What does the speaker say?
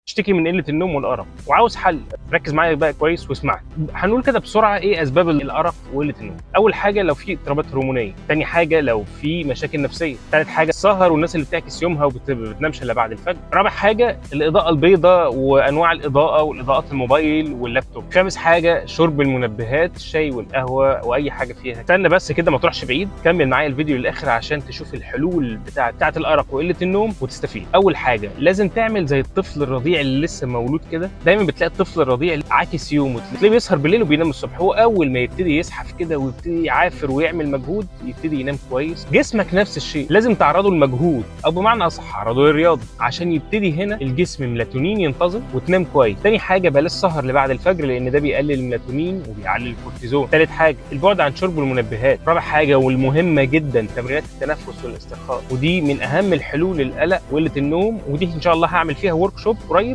تشتكي من قله النوم والارق وعاوز حل. ركز معايا بقى كويس واسمعني. هنقول كده بسرعه ايه اسباب الارق وقله النوم. اول حاجه لو في اضطرابات هرمونيه، ثاني حاجه لو في مشاكل نفسيه، ثالث حاجه السهر والناس اللي بتعكس يومها وبتنامش الا بعد الفجر، رابع حاجه الاضاءه البيضاء وانواع الاضاءه والاضاءات الموبايل واللابتوب، خامس حاجه شرب المنبهات، الشاي والقهوه واي حاجه فيها. استنى بس كده ما تروحش بعيد، كمل معايا الفيديو للاخر عشان تشوف الحلول بتاعه الارق وقله النوم وتستفيد. اول حاجه لازم تعمل زي الطفل الرضيع اللي لسه مولود كده. دايما بتلاقي الطفل الرضيع عاكس يومه، تلاقيه بيسهر بالليل وبينام الصبح. هو اول ما يبتدي يزحف كده ويبتدي يعافر ويعمل مجهود يبتدي ينام كويس. جسمك نفس الشيء، لازم تعرضه للمجهود او بمعنى اصح عرضه للرياضه عشان يبتدي هنا الجسم ميلاتونين ينتظم وتنام كويس. تاني حاجه بلاش سهر لبعد الفجر لان ده بيقلل الميلاتونين وبيعلي الكورتيزون. ثالث حاجه البعد عن شرب المنبهات. رابع حاجه والمهمه جدا تمرينات التنفس والاسترخاء، ودي من اهم الحلول للقلق وقله النوم، ودي ان شاء الله هعمل فيها ورك شوب قريب